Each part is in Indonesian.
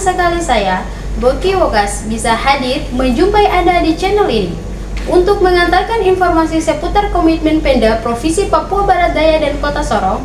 sekali saya, Boki Wokas, bisa hadir menjumpai Anda di channel ini untuk mengantarkan informasi seputar komitmen Pemda Provinsi Papua Barat Daya dan Kota Sorong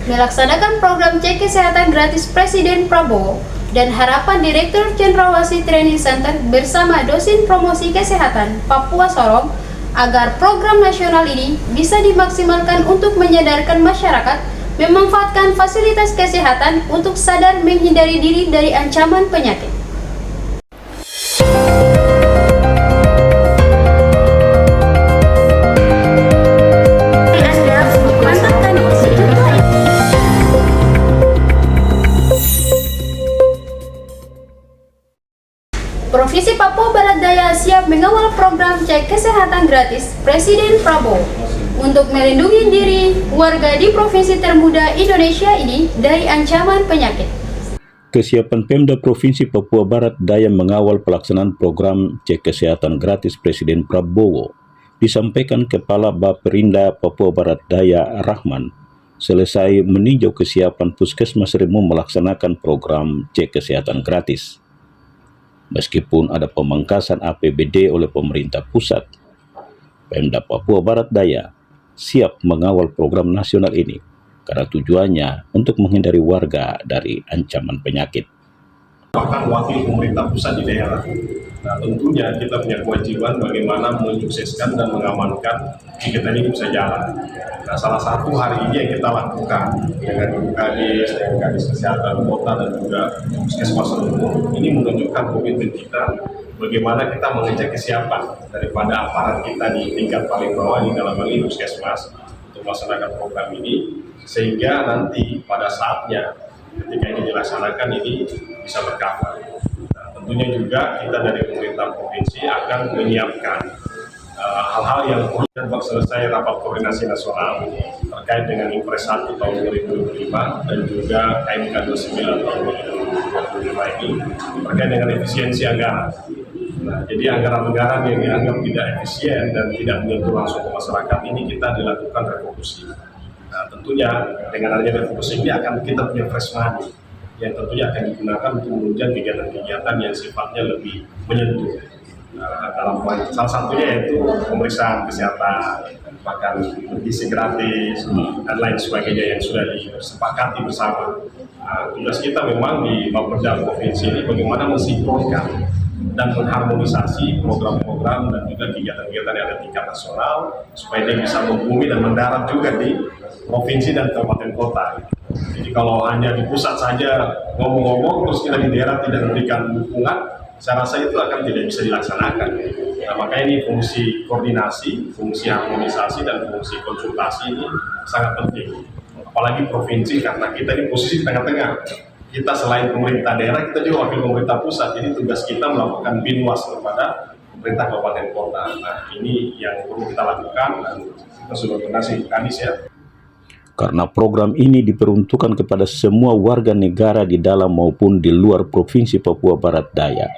melaksanakan program cek kesehatan gratis Presiden Prabowo dan harapan Direktur Cendrawasih Training Center bersama dosen promosi kesehatan Papua Sorong agar program nasional ini bisa dimaksimalkan untuk menyadarkan masyarakat memanfaatkan fasilitas kesehatan untuk sadar menghindari diri dari ancaman penyakit. Provinsi Papua Barat Daya siap mengawal program cek kesehatan gratis Presiden Prabowo untuk melindungi diri warga di provinsi termuda Indonesia ini dari ancaman penyakit. Kesiapan Pemda Provinsi Papua Barat Daya mengawal pelaksanaan program cek kesehatan gratis Presiden Prabowo disampaikan Kepala Baperinda Papua Barat Daya Rahman selesai meninjau kesiapan Puskesmas Remu melaksanakan program cek kesehatan gratis. Meskipun ada pemangkasan APBD oleh pemerintah pusat, Pemda Papua Barat Daya siap mengawal program nasional ini karena tujuannya untuk menghindari warga dari ancaman penyakit. Bahkan wakil pemerintah pusat di daerah. Nah, tentunya kita punya kewajiban bagaimana mensukseskan dan mengamankan kegiatan ini bisa jalan. Nah, salah satu hari ini yang kita lakukan dengan Kadis, dengan Kadis Kesehatan Kota dan juga Puskesmas Remu ini menunjukkan komitmen kita bagaimana kita mengecek kesiapan daripada aparat kita di tingkat paling bawah di dalam hal ini Puskesmas untuk melaksanakan program ini sehingga nanti pada saatnya ketika ini dilaksanakan ini bisa berkafar. Nah, tentunya juga kita dari pemerintah provinsi akan menyiapkan hal-hal yang perlu dan selesai rapat koordinasi nasional terkait dengan Impres 1 tahun 2025 dan juga KMK 29 tahun 2025 ini terkait dengan efisiensi anggaran. Nah, jadi anggaran-anggaran yang dianggap tidak efisien dan tidak menyentuh langsung ke masyarakat ini kita dilakukan refokusi. Nah, tentunya dengan adanya refokusi ini akan kita punya fresh money yang tentunya akan digunakan untuk menunjang kegiatan-kegiatan yang sifatnya lebih menyentuh. Dalam salah satunya yaitu pemeriksaan kesehatan, bahkan gizi gratis dan lain sebagainya yang sudah disepakati bersama. Tugas kita memang di Bapeda Provinsi ini bagaimana mensinkronkan dan mengharmonisasi program-program dan juga kegiatan-kegiatan yang ada di tingkat nasional supaya dia bisa membumi dan mendarat juga di provinsi dan kabupaten kota. Jadi kalau hanya di pusat saja ngomong-ngomong terus kita di daerah tidak memberikan dukungan, saya rasa itu akan tidak bisa dilaksanakan. Nah, makanya ini fungsi koordinasi, fungsi harmonisasi dan fungsi konsultasi ini sangat penting. Apalagi provinsi karena kita ini posisi di tengah-tengah. Kita selain pemerintah daerah, kita juga wakil pemerintah pusat. Jadi tugas kita melakukan binwas kepada pemerintah kabupaten kota. Nah, ini yang perlu kita lakukan dan kita sudah koordinasi Kadis ya. Karena program ini diperuntukkan kepada semua warga negara di dalam maupun di luar Provinsi Papua Barat Daya.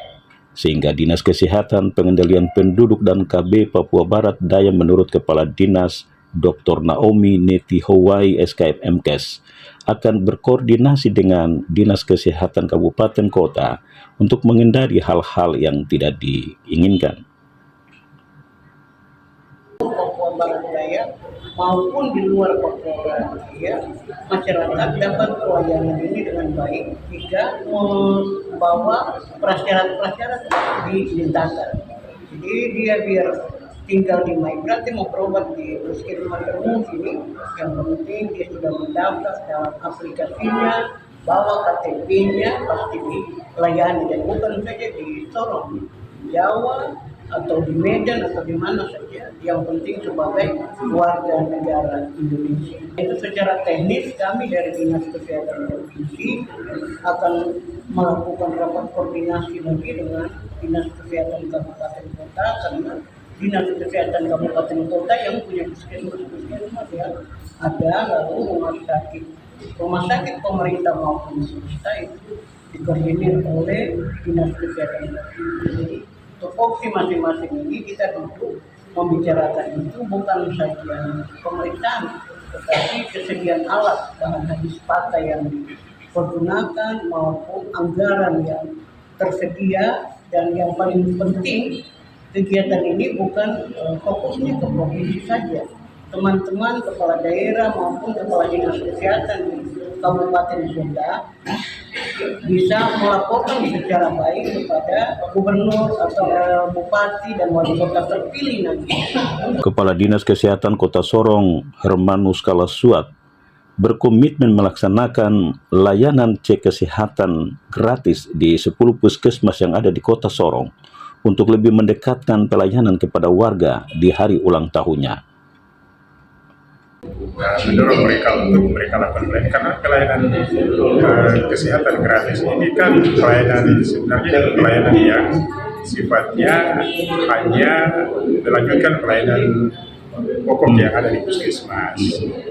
Sehingga Dinas Kesehatan, Pengendalian Penduduk dan KB Papua Barat Daya menurut Kepala Dinas Dr. Naomi Neti Howai SKM MKes akan berkoordinasi dengan Dinas Kesehatan Kabupaten Kota untuk menghindari hal-hal yang tidak diinginkan. Papua Barat Daya maupun di luar Papua Barat Daya, masyarakat dapat pelayanan ini dengan baik jika membawa prasyarat-prasyarat dilintaskan. Jadi dia biar tinggal di Mai berarti mau berobat di Puskesmas Remu ini, yang penting dia sudah mendaftar dalam aplikasinya, bawa KTP-nya pasti dilayani dan bukan saja di Sorong, Jawa atau di Medan atau di mana saja, yang penting sebagai warga negara Indonesia. Itu secara teknis kami dari Dinas Kesehatan Provinsi akan melakukan rapat koordinasi lagi dengan Dinas Kesehatan Kabupaten Kota karena Dinas Kesehatan Kabupaten Kota yang punya puskesmas yang ada, lalu rumah sakit pemerintah maupun swasta itu dikoordinir oleh Dinas Kesehatan Provinsi. Tupoksi masing-masing ini kita duduk membicarakan itu bukan saja pemeriksaan, tetapi kesediaan alat bahan habis pakai yang pergunakan maupun anggaran yang tersedia. Dan yang paling penting, kegiatan ini bukan fokusnya ke provinsi saja. Teman-teman kepala daerah maupun kepala dinas kesehatan di Kabupaten Sunda bisa melaporkan secara baik kepada gubernur atau bupati dan wali kota terpilih nanti. Kepala Dinas Kesehatan Kota Sorong, Hermanus Kalasuat, berkomitmen melaksanakan layanan cek kesehatan gratis di 10 puskesmas yang ada di Kota Sorong untuk lebih mendekatkan pelayanan kepada warga di hari ulang tahunnya. Mendorong mereka untuk mereka lakukan pelayanan, karena pelayanan kesehatan gratis ini kan pelayanan sebenarnya pelayanan yang sifatnya hanya melanjutkan pelayanan pokok yang ada di puskesmas.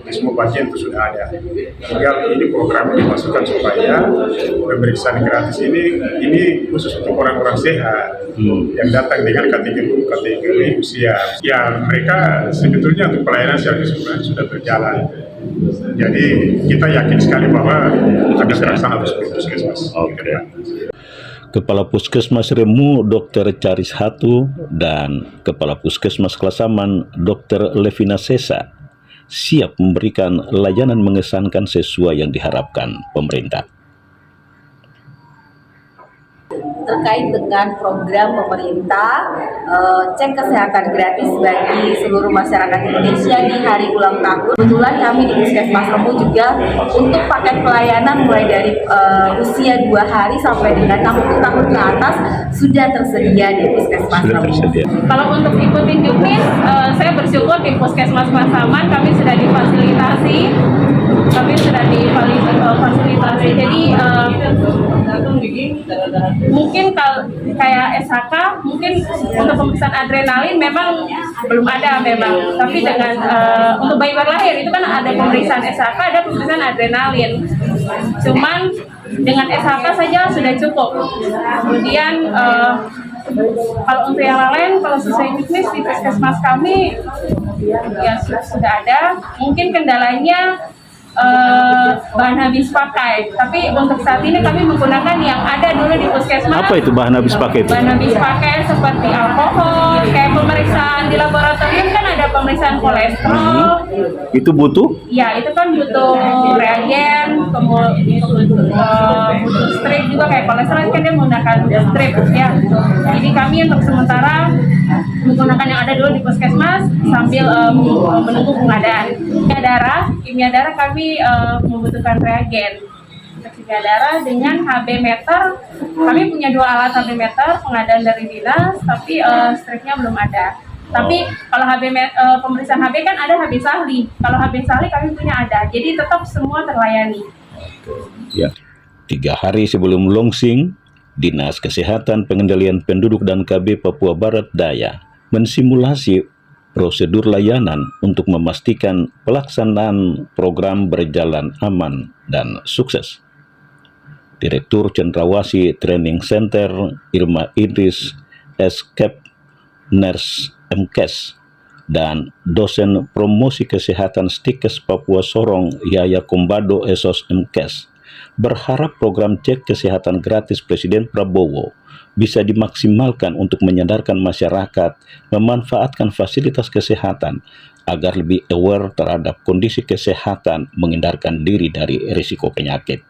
Di semua pasien itu sudah ada. Tinggal ini program dimasukkan supaya pemeriksaan gratis ini khusus untuk orang-orang sehat yang datang dengan kategori usia. Ya, mereka sebetulnya untuk pelayanan service sudah berjalan. Jadi kita yakin sekali bahwa akan terlaksana di puskesmas. Kepala Puskesmas Remu Dr. Charis Hatu dan Kepala Puskesmas Klasaman Dr. Levina Sesa siap memberikan layanan mengesankan sesuai yang diharapkan pemerintah. Terkait dengan program pemerintah cek kesehatan gratis bagi seluruh masyarakat Indonesia di hari ulang tahun. Kebetulan kami di Puskesmas Remu juga untuk paket pelayanan mulai dari usia 2 hari sampai dengan 60 tahun ke atas sudah tersedia di Puskesmas Remu. Kalau untuk ikutin juknis, saya bersyukur di Puskesmas Klasaman kami sudah difasilitasi. Jadi mungkin kalau kayak SHK, mungkin untuk pemeriksaan adrenalin memang belum ada memang. Tapi dengan untuk bayi baru lahir itu kan ada pemeriksaan SHK, ada pemeriksaan adrenalin. Cuman dengan SHK saja sudah cukup. Kemudian kalau untuk yang lain, kalau sesuai juknis di puskesmas kami ya sudah ada. Mungkin kendalanya bahan habis pakai, tapi untuk saat ini kami menggunakan yang ada dulu di puskesmas. Apa itu bahan habis pakai itu? Bahan habis pakai seperti alkohol, kayak pemeriksaan di laboratorium kan ada pemeriksaan kolesterol. Itu butuh? Ya, itu kan butuh reagen, kemudian butuh strip juga kayak kolesterol kan dia menggunakan strip ya. Jadi kami untuk sementara menggunakan yang ada dulu di puskesmas sambil menunggu pengadaan. Kimia darah kami membutuhkan reagen. Untuk kimia darah dengan HB meter, kami punya 2 alat HB meter pengadaan dari dinas, tapi stripnya belum ada. Tapi kalau pemeriksaan HB kan ada HB Sahli. Kalau HB Sahli kami punya ada. Jadi tetap semua terlayani. Ya. 3 hari sebelum launching, Dinas Kesehatan Pengendalian Penduduk dan KB Papua Barat Daya mensimulasi prosedur layanan untuk memastikan pelaksanaan program berjalan aman dan sukses. Direktur Cendrawasih Training Center Irma Idris Escape Nurse MKes dan dosen promosi kesehatan Stikes Papua Sorong Yaya Kombado Esos MKes berharap program cek kesehatan gratis Presiden Prabowo bisa dimaksimalkan untuk menyadarkan masyarakat memanfaatkan fasilitas kesehatan agar lebih aware terhadap kondisi kesehatan, menghindarkan diri dari risiko penyakit.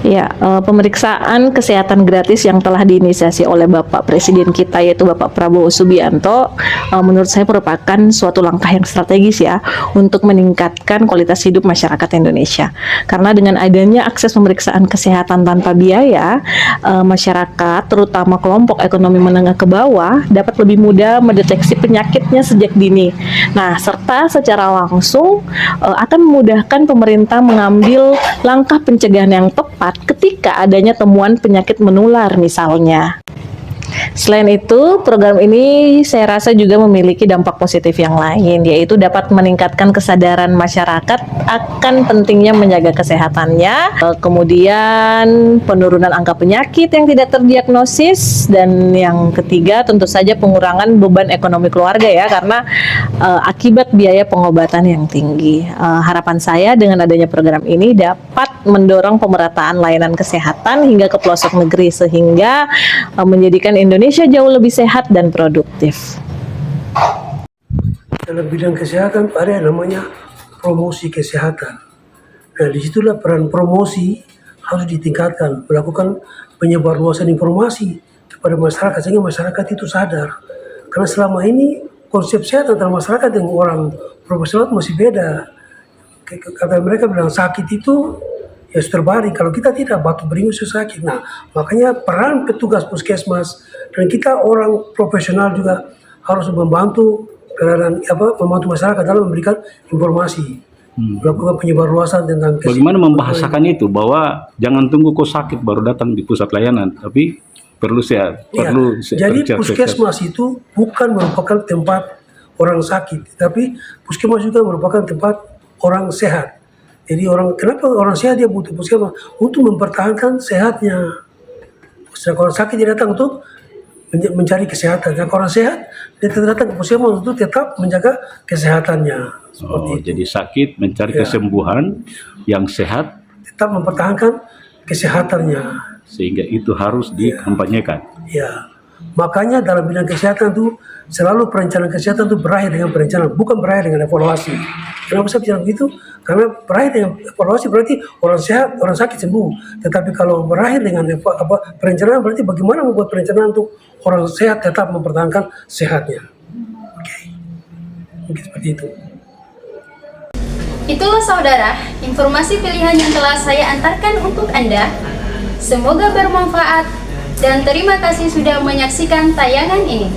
Ya, pemeriksaan kesehatan gratis yang telah diinisiasi oleh Bapak Presiden kita yaitu Bapak Prabowo Subianto menurut saya merupakan suatu langkah yang strategis ya untuk meningkatkan kualitas hidup masyarakat Indonesia. Karena dengan adanya akses pemeriksaan kesehatan tanpa biaya, masyarakat terutama kelompok ekonomi menengah ke bawah dapat lebih mudah mendeteksi penyakitnya sejak dini. Nah, serta secara langsung akan memudahkan pemerintah mengambil langkah pencegahan yang tepat ketika adanya temuan penyakit menular misalnya. Selain itu, program ini saya rasa juga memiliki dampak positif yang lain, yaitu dapat meningkatkan kesadaran masyarakat akan pentingnya menjaga kesehatannya, kemudian penurunan angka penyakit yang tidak terdiagnosis, dan yang ketiga tentu saja pengurangan beban ekonomi keluarga ya, karena akibat biaya pengobatan yang tinggi. Harapan saya dengan adanya program ini dapat mendorong pemerataan layanan kesehatan hingga ke pelosok negeri sehingga menjadikan Indonesia jauh lebih sehat dan produktif. Dalam bidang kesehatan ada yang namanya promosi kesehatan. Nah, disitulah peran promosi harus ditingkatkan, melakukan penyebarluasan informasi kepada masyarakat sehingga masyarakat itu sadar. Karena selama ini konsep sehat antara masyarakat dengan orang profesional masih beda. Kata mereka bilang sakit itu ya terbaring, kalau kita tidak batuk beringus sakit. Nah, makanya peran petugas puskesmas dan kita orang profesional juga harus membantu masyarakat dalam memberikan informasi. Melakukan penyebarluasan tentang bagaimana membahasakan itu bahwa jangan tunggu kau sakit baru datang di pusat layanan, tapi perlu sehat. Jadi puskesmas itu bukan merupakan tempat orang sakit, tapi puskesmas juga merupakan tempat orang sehat. Jadi kenapa orang sehat dia butuh puskesmas? Untuk mempertahankan sehatnya. Kalau orang sakit dia datang untuk mencari kesehatan. Kalau orang sehat dia datang ke puskesmas untuk tetap menjaga kesehatannya. Jadi sakit mencari kesembuhan, yang sehat tetap mempertahankan kesehatannya. Sehingga itu harus dikampanyekan. Ya, makanya dalam bidang kesehatan itu selalu perencanaan kesehatan itu berakhir dengan perencanaan, bukan berakhir dengan evaluasi. Kenapa saya bilang begitu? Karena berakhir dengan evaluasi berarti orang sehat, orang sakit sembuh. Tetapi kalau berakhir dengan perencanaan berarti bagaimana membuat perencanaan untuk orang sehat tetap mempertahankan sehatnya. Oke. Mungkin seperti itu. Itulah saudara, informasi pilihan yang telah saya antarkan untuk Anda. Semoga bermanfaat dan terima kasih sudah menyaksikan tayangan ini.